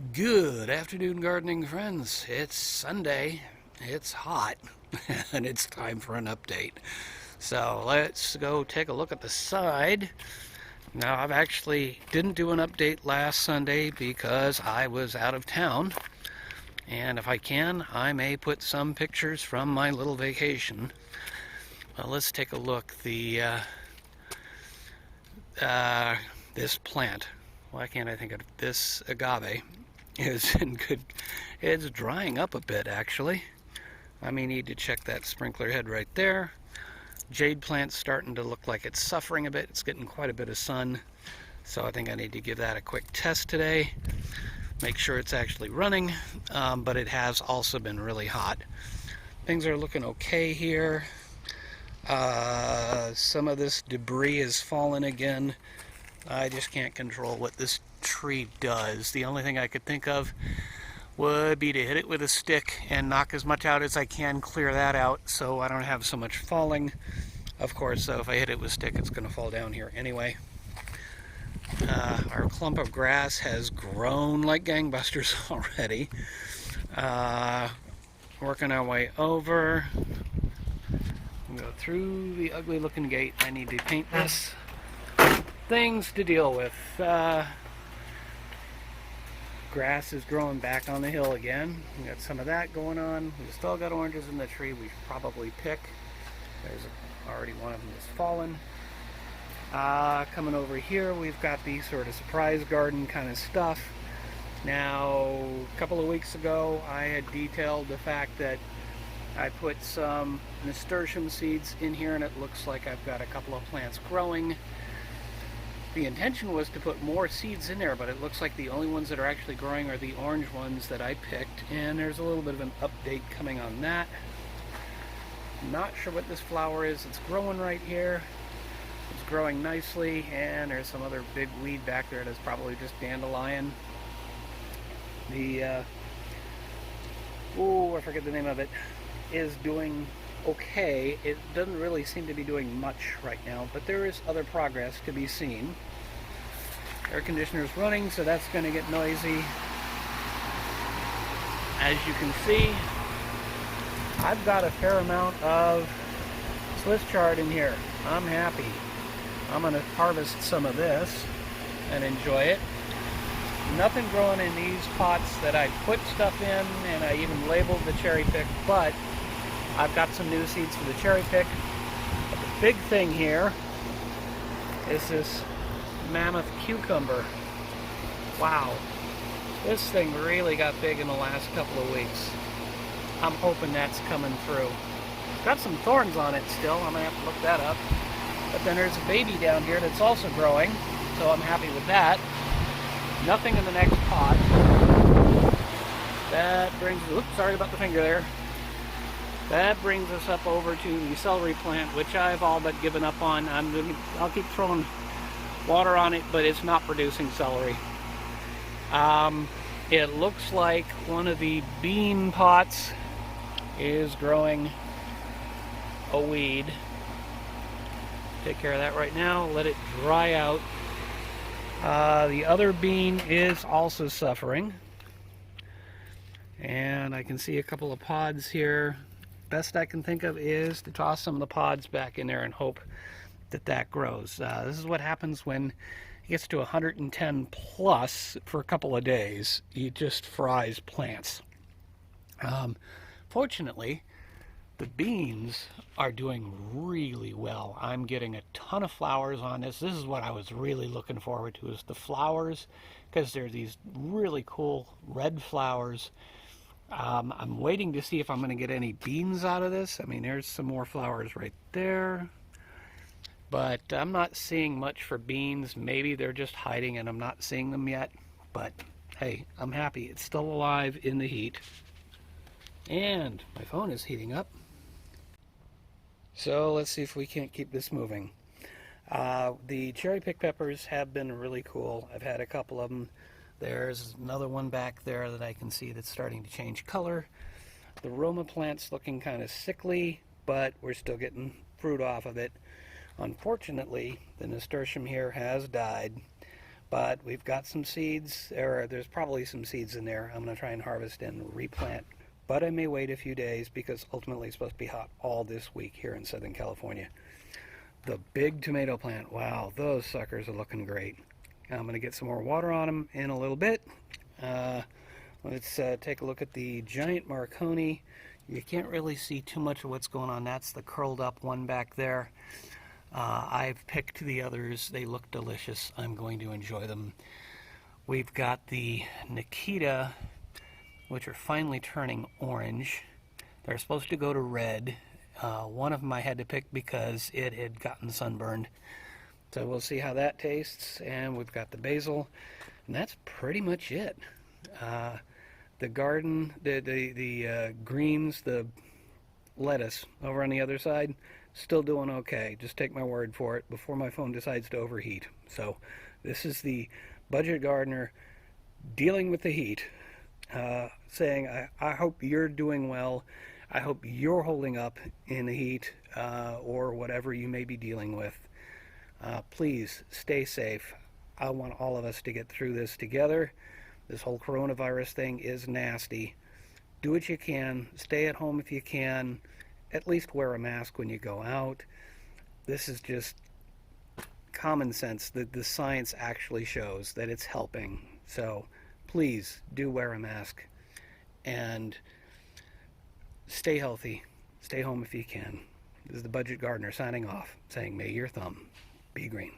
Good afternoon, gardening friends. It's Sunday, it's hot, and it's time for an update. So let's go take a look at the side. Now, I've actually didn't do an update last Sunday because I was out of town, and if I can, I may put some pictures from my little vacation. Well, let's take a look. This plant, why can't I think of this agave? Is in good. It's drying up a bit, actually. I may need to check that sprinkler head right there. Jade plant's starting to look like it's suffering a bit. It's getting quite a bit of sun, so I think I need to give that a quick test today. Make sure it's actually running, but it has also been really hot. Things are looking okay here. Some of this debris has fallen again. I just can't control what this tree does. The only thing I could think of would be to hit it with a stick and knock as much out as I can, clear that out so I don't have so much falling. Of course, though, if I hit it with a stick, it's going to fall down here anyway. Our clump of grass has grown like gangbusters already. Working our way over. Go through the ugly looking gate. I need to paint this. Things to deal with. Grass is growing back on the hill again. We got some of that going on. We still got oranges in the tree we should probably pick. There's already one of them that's fallen. Coming over here, we've got the sort of surprise garden kind of stuff. Now, a couple of weeks ago, I had detailed the fact that I put some nasturtium seeds in here, and it looks like I've got a couple of plants growing. The intention was to put more seeds in there, but it looks like the only ones that are actually growing are the orange ones that I picked, and there's a little bit of an update coming on that. Not sure what this flower is. It's growing right here. It's growing nicely, and there's some other big weed back there that's probably just dandelion. I forget the name of it, is doing okay. It doesn't really seem to be doing much right now, but there is other progress to be seen. Air conditioner's running, so that's going to get noisy. As you can see, I've got a fair amount of Swiss chard in here. I'm happy. I'm going to harvest some of this and enjoy it. Nothing growing in these pots that I put stuff in, and I even labeled the cherry pick, but I've got some new seeds for the cherry pick. But the big thing here is this mammoth cucumber. Wow, this thing really got big in the last couple of weeks. I'm hoping that's coming through. It's got some thorns on it still. I'm gonna have to look that up. But then there's a baby down here that's also growing, so I'm happy with that. Nothing in the next pot. That brings, oops, sorry about the finger there. That brings us up over to the celery plant, which I've all but given up on. I'll keep throwing water on it, but it's not producing celery. It looks like one of the bean pots is growing a weed. Take care of that right now. Let it dry out. The other bean is also suffering. And I can see a couple of pods here. Best I can think of is to toss some of the pods back in there and hope that that grows. This is what happens when it gets to 110 plus for a couple of days. It just fries plants. Fortunately, the beans are doing really well. I'm getting a ton of flowers on this. This is what I was really looking forward to, is the flowers, because they're these really cool red flowers. I'm waiting to see if I'm going to get any beans out of this. I mean, there's some more flowers right there. But I'm not seeing much for beans. Maybe they're just hiding and I'm not seeing them yet. But hey, I'm happy. It's still alive in the heat. And my phone is heating up. So let's see if we can't keep this moving. The cherry pick peppers have been really cool. I've had a couple of them. There's another one back there that I can see that's starting to change color. The Roma plant's looking kind of sickly, but we're still getting fruit off of it. Unfortunately, the nasturtium here has died, but we've got some seeds, or there's probably some seeds in there. I'm going to try and harvest and replant, but I may wait a few days because ultimately it's supposed to be hot all this week here in Southern California. The big tomato plant, wow, those suckers are looking great. I'm going to get some more water on them in a little bit. Let's take a look at the giant Marconi. You can't really see too much of what's going on. That's the curled up one back there. I've picked the others. They look delicious. I'm going to enjoy them. We've got the Nikita, which are finally turning orange. They're supposed to go to red. One of them I had to pick because it had gotten sunburned. So we'll see how that tastes. And we've got the basil, and that's pretty much it. The garden, the greens, the lettuce over on the other side, still doing okay. Just take my word for it before my phone decides to overheat. So this is the budget gardener dealing with the heat, saying I hope you're doing well. I hope you're holding up in the heat or whatever you may be dealing with. Please stay safe. I want all of us to get through this together. This whole coronavirus thing is nasty. Do what you can. Stay at home if you can. At least wear a mask when you go out. This is just common sense that the science actually shows that it's helping. So please do wear a mask and stay healthy. Stay home if you can. This is the Budget Gardener signing off, saying may your thumb be green.